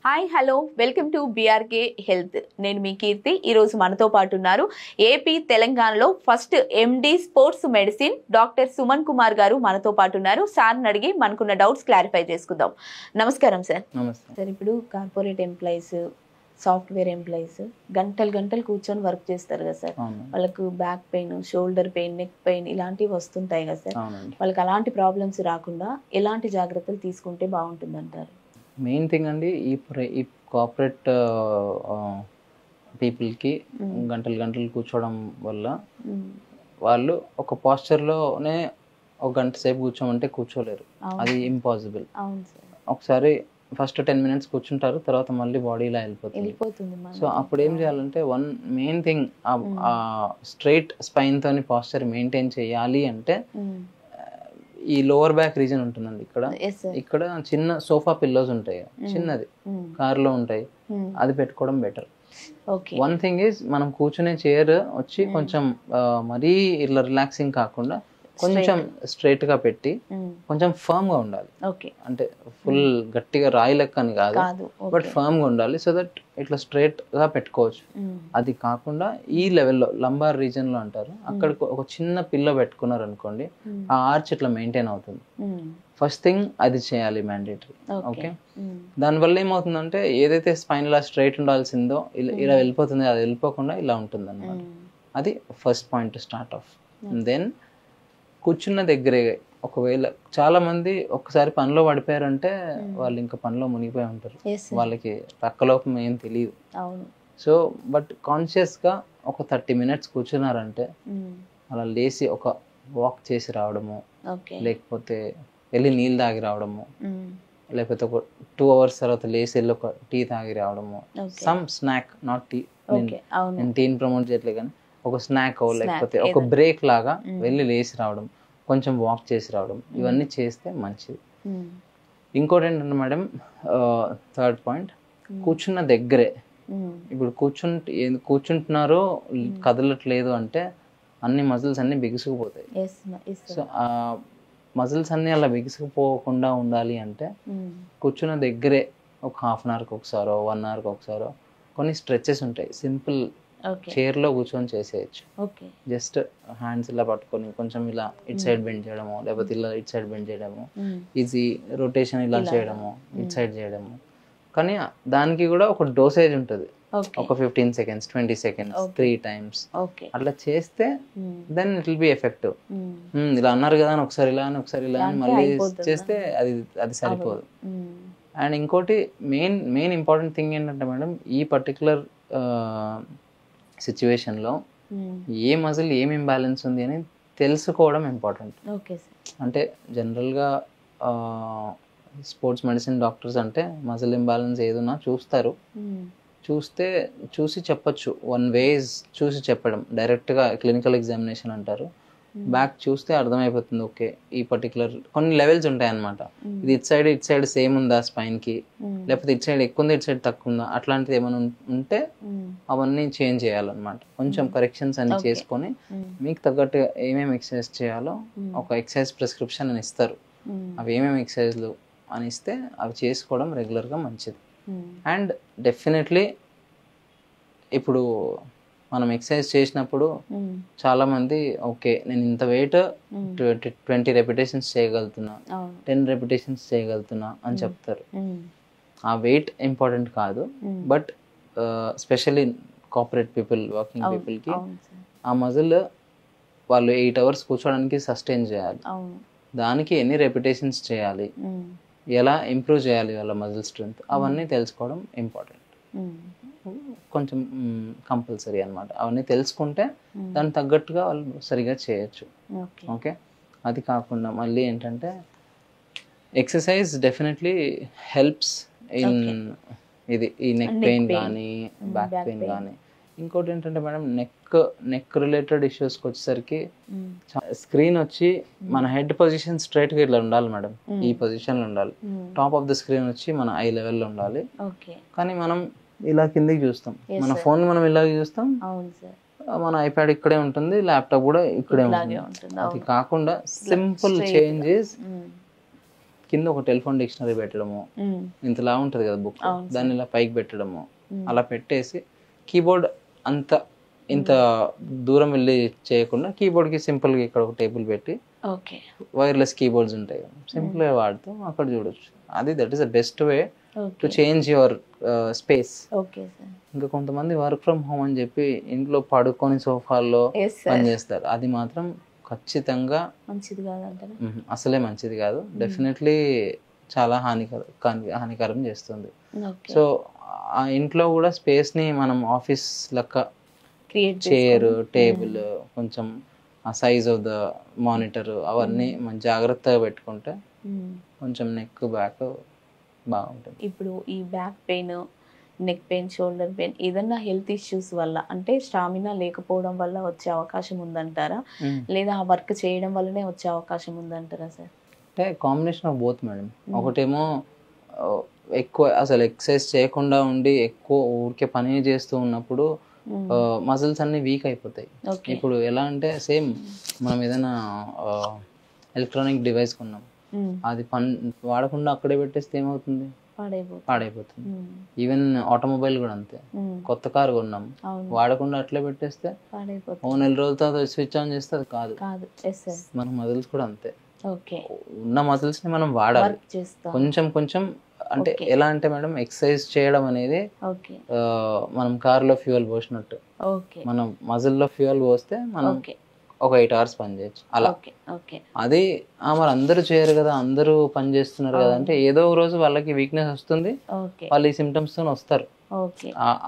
Hi hello welcome to BRK health. నేను మీ కీర్తి. ఈరోజు మనతో పాటు ఉన్నారు ఏపీ తెలంగాణలో first MD sports medicine doctor Suman Kumar గారు మనతో పాటు ఉన్నారు. సార్ని అడిగి మనకున్న డౌట్స్ క్లారిఫై చేసుకుందాం. నమస్కారం సార్. నమస్తే సార్, ఇప్పుడు కార్పొరేట్ ఎంప్లాయీస్, సాఫ్ట్వేర్ ఎంప్లాయీస్ గంటలు కూర్చొని వర్క్ చేస్తారు కదా సార్. వాళ్ళకు back pain, shoulder pain, neck pain ఇలాంటివి వస్తుంటాయి కదా సార్. వాళ్ళకి అలాంటి ప్రాబ్లమ్స్ రాకుండా ఎలాంటి జాగ్రత్తలు తీసుకుంటే బాగుంటుంది అంటారు? మెయిన్ థింగ్ అండి, ఈ కార్పొరేట్ పీపుల్కి గంటలు కూర్చోవడం వల్ల వాళ్ళు ఒక పోస్చర్లోనే ఒక గంట సేపు కూర్చోమంటే కూర్చోలేరు. అది ఇంపాసిబుల్. ఒకసారి ఫస్ట్ 10 minutes కూర్చుంటారు, తర్వాత మళ్ళీ బాడీ ఇలా వెళ్ళిపోతుంది. సో అప్పుడు ఏం చేయాలంటే మెయిన్ థింగ్ స్ట్రైట్ స్పైన్ తోని పోస్చర్ మెయింటైన్ చేయాలి అంటే ఈ లోవర్ బ్యాక్ రీజన్ ఉంటుందండి. ఇక్కడ చిన్న సోఫా పిల్లోస్ ఉంటాయి, చిన్నది కార్లో ఉంటాయి, అది పెట్టుకోవడం బెటర్. వన్ థింగ్ ఈజ్ మనం కూర్చునే చైర్ వచ్చి కొంచెం మరీ ఇట్లా రిలాక్సింగ్ కాకుండా కొంచెం స్ట్రైట్ గా పెట్టి కొంచెం ఫర్మ్ గా ఉండాలి. అంటే ఫుల్ గట్టిగా రాయి లెక్క అని కాదు, బట్ ఫర్మ్ గా ఉండాలి. సో దట్ ఇట్లా స్ట్రైట్ గా పెట్టుకోవచ్చు. అది కాకుండా ఈ లెవెల్లో లంబార్ రీజన్ లో అంటారు, అక్కడ ఒక చిన్న పిల్ల పెట్టుకున్నారు అనుకోండి, ఆ ఆర్చ్ ఇట్లా మెయింటైన్ అవుతుంది. ఫస్ట్ థింగ్ అది చేయాలి, మ్యాండేటరీ. ఓకే, దానివల్ల ఏమవుతుందంటే ఏదైతే స్పైన్ ఇలా స్ట్రైట్ ఉండాల్సిందో ఇలా వెళ్ళిపోతుంది, అది వెళ్ళిపోకుండా ఇలా ఉంటుంది అన్నమాట. అది first point start off. Then కూర్చున్న దగ్గరే ఒకవేళ చాలా మంది ఒక్కసారి పనిలో పడిపోయారంటే వాళ్ళు ఇంకా పనిలో మునిగిపోయి ఉంటారు, వాళ్ళకి పక్కలోపం ఏం తెలియదు. సో బట్ కాన్షియస్ గా ఒక 30 minutes కూర్చున్నారంటే అలా లేచి ఒక వాక్ చేసి రావడము, లేకపోతే వెళ్ళి నీళ్ళు తాగి రావడము, లేకపోతే ఒక 2 hours తర్వాత లేచి వెళ్ళి ఒక టీ తాగి రావడము, సమ్ స్నాక్, నాట్ టీ, నేను టీని ప్రమోట్ చేయట్లేదు కానీ ఒక స్నాక్ లేకపోతే ఒక బ్రేక్ లాగా వెళ్ళి లేచి రావడం, కొంచెం వాక్ చేసి రావడం, ఇవన్నీ చేస్తే మంచిది. ఇంకోటి ఏంటంటే మేడం, థర్డ్ పాయింట్, కూర్చున్న దగ్గరే ఇప్పుడు కూర్చుంటున్నారో కదలట్లేదు అంటే అన్ని మజిల్స్ అన్ని బిగుసుకుపోతాయి. సో ఆ మజిల్స్ అన్ని అలా బిగుసుకుపోకుండా ఉండాలి అంటే కూర్చున్న దగ్గరే ఒక 1/2 hourకి ఒకసారో 1 hourకి ఒకసారో కొన్ని స్ట్రెచెస్ ఉంటాయి, సింపుల్ చైర్ లో కూర్చొని చేసేయచ్చు. జస్ట్ హ్యాండ్స్ ఇలా పట్టుకొని కొంచెం ఇలా ఇట్ సైడ్ బెండ్ చేయడము, లేకపోతే ఇలా ఇట్ సైడ్ బెండ్ చేయడము, ఈజీ రొటేషన్ ఇలా చేయడము, ఇట్ సైడ్ చేయడము. కానీ దానికి కూడా ఒక డోసేజ్ ఉంటుంది, ఒక 15 seconds 20 seconds 3 times అట్లా చేస్తే then it will be effective. ఇలా అన్నారు కదా అని ఒకసారి ఇలా అని ఒకసారి ఇలా అని మళ్ళీ చేస్తే అది సరిపోదు. అండ్ ఇంకోటి మెయిన్ ఇంపార్టెంట్ థింగ్ ఏంటంటే మేడం, ఈ పర్టికులర్ సిచ్యువేషన్లో ఏ మజిల్ ఏం ఇంబ్యాలెన్స్ ఉంది అని తెలుసుకోవడం ఇంపార్టెంట్. అంటే జనరల్గా స్పోర్ట్స్ మెడిసిన్ డాక్టర్స్ అంటే మజిల్ ఇంబ్యాలెన్స్ ఏదన్నా చూస్తారు, చూసి చెప్పచ్చు. 1 way చూసి చెప్పడం, డైరెక్ట్గా క్లినికల్ ఎగ్జామినేషన్ అంటారు. బ్యాక్ చూస్తే అర్థమైపోతుంది, ఓకే ఈ పర్టికులర్ కొన్ని లెవెల్స్ ఉంటాయి అన్నమాట. ఇది ఇట్ సైడ్ సేమ్ ఉందా స్పైన్ కి, లేకపోతే ఇట్ సైడ్ ఎక్కువ ఉంది ఇట్ సైడ్ తక్కువ ఉందా, అట్లాంటిది ఏమైనా ఉంటే అవన్నీ చేంజ్ చేయాలన్నమాట. కొంచెం కరెక్షన్స్ అన్ని చేసుకొని మీకు తగ్గట్టుగా ఏమేమి ఎక్సర్సైజ్ చేయాలో ఒక ఎక్సర్సైజ్ ప్రిస్క్రిప్షన్ అని ఇస్తారు. అవి ఏమేమి ఎక్సర్సైజ్లు అని ఇస్తే అవి చేసుకోవడం రెగ్యులర్గా మంచిది. అండ్ డెఫినెట్లీ ఇప్పుడు మనం ఎక్సర్సైజ్ చేసినప్పుడు చాలా మంది ఓకే నేను ఇంత వెయిట్ 20 repetitions చేయగలుగుతున్నా, 10 repetitions చేయగలుగుతున్నా అని చెప్తారు. ఆ వెయిట్ ఇంపార్టెంట్ కాదు, but specially corporate people, working పీపుల్కి ఆ మజిల్ వాళ్ళు 8 hours కూర్చోడానికి సస్టైన్ చేయాలి. దానికి ఎన్ని repetitions చేయాలి, ఎలా ఇంప్రూవ్ చేయాలి వాళ్ళ మజిల్ స్ట్రెంగ్త్, అవన్నీ తెలుసుకోవడం ఇంపార్టెంట్, కొంచెం కంపల్సరీ అన్నమాట. అవన్నీ తెలుసుకుంటే దానికి తగ్గట్టుగా వాళ్ళు సరిగా చేయొచ్చు. ఓకే, అది కాకుండా మళ్ళీ ఏంటంటే ఎక్సర్సైజ్ డెఫినెట్లీ హెల్ప్స్ ఇన్ ఈ నెక్ పెయిన్ కానీ బ్యాక్ పెయిన్ కానీ. ఇంకోటి ఏంటంటే మేడం, నెక్ రిలేటెడ్ ఇష్యూస్కి వచ్చేసరికి స్క్రీన్ వచ్చి మన హెడ్ పొజిషన్ స్ట్రైట్గా ఇట్లా ఉండాలి మేడం, ఈ పొజిషన్లో ఉండాలి. టాప్ ఆఫ్ ద స్క్రీన్ వచ్చి మన ఐ లెవెల్లో ఉండాలి. కానీ మనం ఇలా కిందికి చూస్తాం, మన ఫోన్ మనం ఇలాగే చూస్తాం, మన ఐప్యాడ్ ఇక్కడే ఉంటుంది, ల్యాప్టాప్ కూడా ఇక్కడే ఉంటుంది. అది కాకుండా సింపుల్ చేంజెస్ కింద ఒక టెలిఫోన్ డిక్షనరీ పెట్టడము, ఇంతలా ఉంటుంది కదా బుక్, దాన్ని ఇలా పైకి పెట్టడము, అలా పెట్టేసి కీబోర్డ్ అంత ఇంత దూరం వెళ్ళి చేయకుండా కీబోర్డ్కి సింపుల్గా ఇక్కడ ఒక టేబుల్ పెట్టి వైర్లెస్ కీబోర్డ్స్ ఉంటాయి కదా, సింపుల్గా వాడుతూ అక్కడ చూడొచ్చు. అది that is the best way to change your space. ఇంకా కొంతమంది వర్క్ ఫ్రమ్ హోమ్ అని చెప్పి ఇంట్లో పడుకొని సోఫాల్లో పనిచేస్తారు. అది మాత్రం ఖచ్చితంగా మంచిది కాదు, అసలే మంచిది కాదు. డెఫినెట్లీ చాలా హానికరం చేస్తుంది. సో ఆ ఇంట్లో కూడా స్పేస్ని మనం ఆఫీస్ లెక్క చైర్, టేబుల్, కొంచెం ఆ సైజ్ ఆఫ్ ద మానిటర్ అవన్నీ మనం జాగ్రత్తగా పెట్టుకుంటే కొంచెం నెక్ బ్యాక్ బాగుంటుంది. ఇప్పుడు ఈ back pain, neck pain, shoulder pain ఏదన్నా హెల్త్ ఇష్యూస్ వల్ల అంటే స్టామినా లేకపోవడం వల్ల వచ్చే అవకాశం ఉందంటారా, లేదా ఆ వర్క్ చేయడం వల్లనే వచ్చే అవకాశం ఉందంటారా సార్? అంటే కాంబినేషన్ ఆఫ్ బోత్ మేడం. ఒకటేమో ఎక్కువ అసలు ఎక్సర్సైజ్ చేయకుండా ఉండి ఎక్కువ ఊరికే పని చేస్తూ ఉన్నప్పుడు మజిల్స్ అన్ని వీక్ అయిపోతాయి. ఇప్పుడు ఎలా అంటే సేమ్ మనం ఏదైనా ఎలక్ట్రానిక్ డివైస్ కొన్నాం, అది వాడకుండా అక్కడే పెట్టేస్తే ఏమవుతుంది, పాడైపోతుంది. ఈవెన్ ఆటోమొబైల్ కూడా అంతే. కొత్త కారు కొన్నాం, వాడకుండా అట్లే పెట్టేస్తే ఓ నెల రోజుల తర్వాత స్విచ్ ఆన్ చేస్తే అది కాదు. మన మజిల్స్ కూడా అంతే. ఉన్న మజిల్స్ ని మనం వాడాలి కొంచెం కొంచెం. అంటే ఎలా అంటే మేడం, ఎక్సర్సైజ్ చేయడం అనేది మనం కార్లో ఫ్యూయల్ పోసినట్టు. మనం మజిల్లో ఫ్యూయల్ పోస్తే మనం ఒక 8 hours పని చేయొచ్చు అలా. అది మరి అందరూ చేయరు కదా, అందరూ పని చేస్తున్నారు కదా అంటే ఏదో ఒక రోజు వాళ్ళకి వీక్నెస్ వస్తుంది, వాళ్ళు ఈ సిమ్టమ్స్ తో వస్తారు.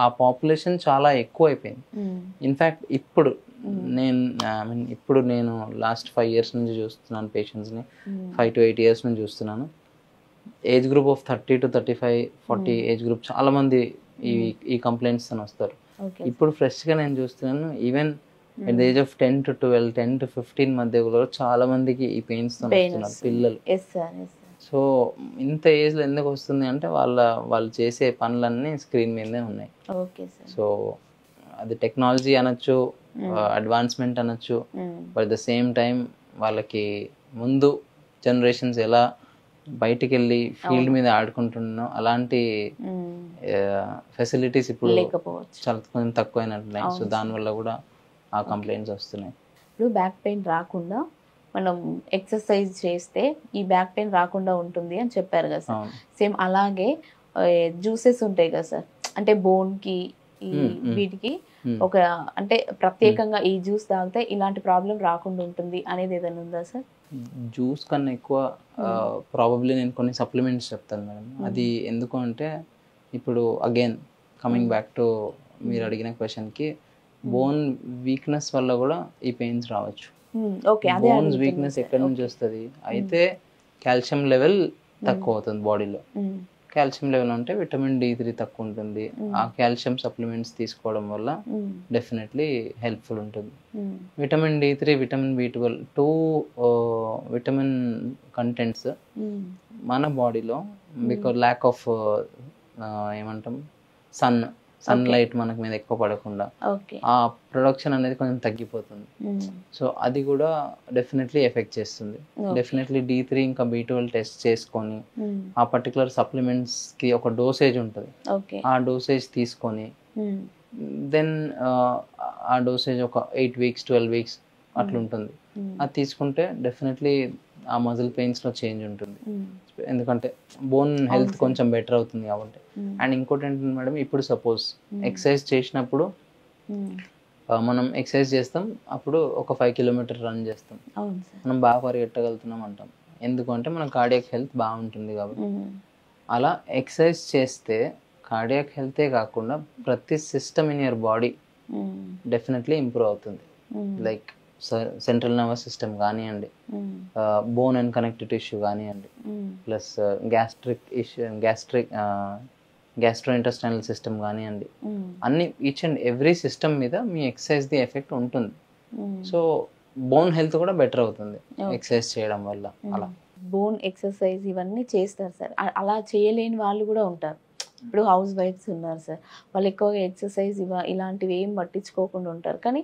ఆ పాపులేషన్ చాలా ఎక్కువ అయిపోయింది. ఇన్ఫాక్ట్ ఇప్పుడు నేను లాస్ట్ 5 years నుంచి చూస్తున్నాను పేషెంట్స్ ని, 5 to 8 years నుంచి చూస్తున్నాను. Age group of 30 to 35, 40 age group చాలా మంది ఈ కంప్లైంట్స్ తో వస్తారు. ఇప్పుడు ఫ్రెష్ గా నేను చూస్తున్నాను, even at the age of 10 to 12, 10 to 15 మధ్య కూడా చాలా మందికి ఈ పెయిన్స్ తో వస్తున్నారు పిల్లలు. సో ఇంత ఏజ్ లో ఎందుకు వస్తుంది అంటే వాళ్ళు చేసే పనులన్నీ స్క్రీన్ మీదే ఉన్నాయి. సో అది టెక్నాలజీ అనొచ్చు, అడ్వాన్స్మెంట్ అనొచ్చు, బట్ ద సేమ్ టైం వాళ్ళకి ముందు జనరేషన్స్ ఎలా బయటికి వెళ్ళి ఫీల్డ్ మీద ఆడుకుంటున్నాం అలాంటి ఫెసిలిటీస్ ఇప్పుడు చాలా కొంచెం తక్కువైనట్టున్నాయి. సో దానివల్ల కూడా ఆ కంప్లైంట్స్ వస్తున్నాయి. ఇప్పుడు బ్యాక్ పెయిన్ రాకుండా మనం ఎక్సర్సైజ్ చేస్తే ఈ బ్యాక్ పెయిన్ రాకుండా ఉంటుంది అని చెప్పారు కదా సార్. సేమ్ అలాగే జ్యూసెస్ ఉంటాయి కదా సార్, అంటే బోన్కి వీటికి ఒక అంటే ప్రత్యేకంగా ఈ జ్యూస్ తాగితే ఇలాంటి ప్రాబ్లం రాకుండా ఉంటుంది అనేది ఏదైనా ఉందా సార్? జ్యూస్ కన్నా ఎక్కువ ప్రాబబ్లీ నేను కొన్ని సప్లిమెంట్స్ చెప్తాను మేడం. అది ఎందుకు అంటే ఇప్పుడు అగైన్ కమింగ్ బ్యాక్ టు మీరు అడిగిన క్వశ్చన్కి, బోన్ వీక్నెస్ వల్ల కూడా ఈ పెయిన్స్ రావచ్చు. బోన్స్ వీక్నెస్ ఎక్కడి నుంచి వస్తుంది అయితే కాల్షియం లెవెల్ తక్కువ అవుతుంది బాడీలో. కాల్షియం లెవెల్ ఉంటే విటమిన్ D3 తక్కువ ఉంటుంది. ఆ కాల్షియం సప్లిమెంట్స్ తీసుకోవడం వల్ల డెఫినెట్లీ హెల్ప్ఫుల్ ఉంటుంది. Vitamin D3, vitamin B12 2 vitamin contents మన బాడీలో బికాజ్ ల్యాక్ ఆఫ్ ఏమంటాం సన్లైట్ మనకి మీద ఎక్కువ పడకుండా ఆ ప్రొడక్షన్ అనేది కొంచెం తగ్గిపోతుంది. సో అది కూడా డెఫినెట్లీ ఎఫెక్ట్ చేస్తుంది. డెఫినెట్లీ D3 ఇంకా B12 టెస్ట్ చేసుకొని ఆ పర్టికులర్ సప్లిమెంట్స్ కి ఒక డోసేజ్ ఉంటుంది, ఆ డోసేజ్ తీసుకొని దెన్ ఆ డోసేజ్ ఒక 8 weeks 12 weeks అట్లా ఉంటుంది. అది తీసుకుంటే డెఫినెట్లీ ఆ మజిల్ పెయిన్స్ లో చేంజ్ ఉంటుంది, ఎందుకంటే బోన్ హెల్త్ కొంచెం బెటర్ అవుతుంది కాబట్టి. అండ్ ఇంకోటి ఏంటంటే మేడం, ఇప్పుడు సపోజ్ ఎక్సర్సైజ్ చేసినప్పుడు మనం ఎక్సర్సైజ్ చేస్తాం, అప్పుడు ఒక 5 kilometers రన్ చేస్తాం, మనం బాగా పరిగెట్టగలుగుతున్నాం అంటాం. ఎందుకంటే మన కార్డియాక్ హెల్త్ బాగుంటుంది కాబట్టి. అలా ఎక్సర్సైజ్ చేస్తే కార్డియాక్ హెల్తే కాకుండా ప్రతి system in your body definitely improve అవుతుంది. లైక్ సెంట్రల్ నర్వస్ సిస్టమ్ కానివ్వండి, బోన్ అండ్ కనెక్టివ్ టిష్యూ కానివ్వండి, ప్లస్ గ్యాస్ట్రోఇంటెస్టైనల్ సిస్టమ్ కానివ్వండి, అన్ని ఈచ్ అండ్ ఎవ్రీ సిస్టమ్ మీద మీ ఎక్సర్సైజ్ ది ఎఫెక్ట్ ఉంటుంది. సో బోన్ హెల్త్ కూడా బెటర్ అవుతుంది ఎక్సర్సైజ్ చేయడం వల్ల. అలా బోన్ ఎక్సర్సైజ్ ఇవన్నీ చేస్తారు సార్, అలా చేయలేని వాళ్ళు కూడా ఉంటారు. ఇప్పుడు హౌస్ వైఫ్స్ ఉన్నారు సార్, వాళ్ళు ఎక్కువగా ఎక్సర్సైజ్ ఇలాంటివి ఏం పట్టించుకోకుండా ఉంటారు, కానీ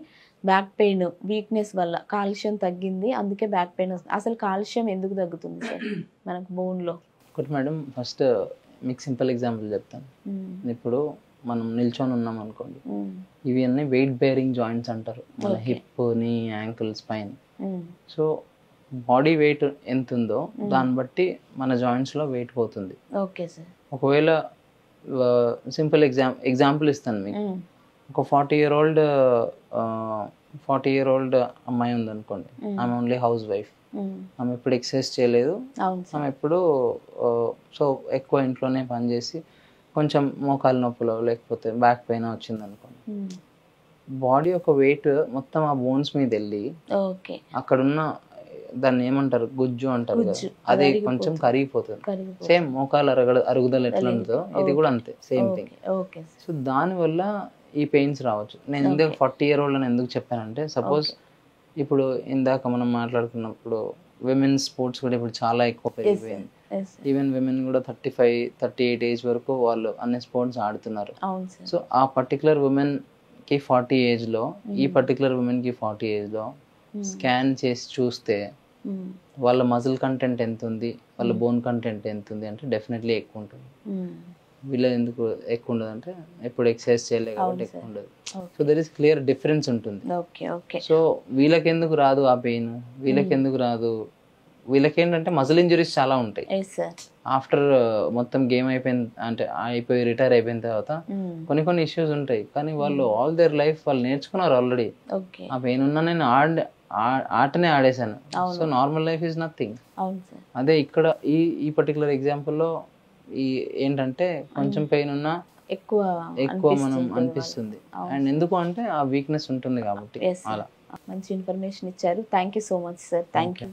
బ్యాక్ పెయిన్ వీక్నెస్ వల్ల కాల్షియం తగ్గింది, అందుకే బ్యాక్ పెయిన్ వస్తుంది. అసలు కాల్షియం ఎందుకు తగ్గుతుంది సార్ మనకు బోన్లో? ఒకటి మేడం, ఫస్ట్ మీకు సింపుల్ ఎగ్జాంపుల్ చెప్తాను. ఇప్పుడు మనం నిల్చొని ఉన్నాం అనుకోండి, ఇవి అన్నీ వెయిట్ బేరింగ్ జాయింట్స్ అంటారు, మన హిప్, నీ, ankle, spine. So body weight ఎంత ఉందో దాన్ని బట్టి మన జాయింట్స్లో వెయిట్ పోతుంది. Okay sir. ఒకవేళ సింపుల్ ఎగ్జాంపుల్ ఇస్తాను మీకు. ఒక 40 year old అమ్మాయి ఉందనుకోండి, ఆమె ఓన్లీ హౌస్ వైఫ్, ఆమె ఎప్పుడు ఎక్సర్సైజ్ చేయలేదు, ఆమె ఎప్పుడు సో ఎక్కువ ఇంట్లోనే పనిచేసి కొంచెం మోకాలు నొప్పులు లేకపోతే బ్యాక్ పెయిన్ వచ్చింది అనుకోండి, బాడీ ఒక వెయిట్ మొత్తం ఆ బోన్స్ మీద వెళ్ళి అక్కడున్న దాన్ని ఏమంటారు, గుజ్జు అంటారు కదా, అది కొంచెం కరిగిపోతుంది. సేమ్ మోకాలు అరుగుదల ఎట్లా ఉంటుందో ఇది కూడా అంతే, సేమ్ థింగ్. సో దానివల్ల ఈ పెయిన్స్ రావచ్చు. నేను ఎందుకు 40 year old అని ఎందుకు చెప్పానంటే, సపోజ్ ఇప్పుడు ఇందాక మనం మాట్లాడుకున్నప్పుడు విమెన్ స్పోర్ట్స్ కూడా ఇప్పుడు చాలా ఎక్కువ పెరిగిపోయింది. ఈవెన్ విమెన్ కూడా 35-38 ఏజ్ వరకు వాళ్ళు అన్ని స్పోర్ట్స్ ఆడుతున్నారు. సో ఆ పర్టికులర్ ఉమెన్ కి 40 ఏజ్ లో, ఈ పర్టికులర్ ఉమెన్ కి 40 ఏజ్ లో స్కాన్ చేసి చూస్తే వాళ్ళ మజిల్ కంటెంట్ ఎంత ఉంది, వాళ్ళ బోన్ కంటెంట్ ఎంత ఉంది అంటే డెఫినెట్లీ ఎక్కువ ఉంటుంది. వీళ్ళ ఎందుకు ఎక్కువ ఉండదు అంటే ఎప్పుడు ఎక్సర్సైజ్ చేయలేదు కాబట్టి ఎక్కువ ఉండదు. So there is clear difference ఉంటుంది. సో వీళ్ళకి ఎందుకు రాదు ఆ పెయిన్, వీళ్ళకి ఎందుకు రాదు, వీళ్ళకి ఏంటంటే మజిల్ ఇంజరీస్ చాలా ఉంటాయి. ఆఫ్టర్ మొత్తం గేమ్ అయిపోయి రిటైర్ అయిపోయిన తర్వాత కొన్ని ఇష్యూస్ ఉంటాయి, కానీ వాళ్ళు ఆల్ దేర్ లైఫ్ వాళ్ళు నేర్చుకున్నారు ఆల్రెడీ. ఆ పెయిన్ ఉన్నా నేను ఆటనే ఆడేశాను, so normal life is nothing. అదే ఇక్కడ ఈ పర్టికులర్ ఎగ్జాంపుల్లో ఏంటంటే కొంచెం పెయిన్ ఉన్నా ఎక్కువ మనం అనిపిస్తుంది. అండ్ ఎందుకు అంటే ఆ వీక్నెస్ ఉంటుంది కాబట్టి. మంచి ఇన్ఫర్మేషన్ ఇచ్చారు. Thank you so much sir. Thank you.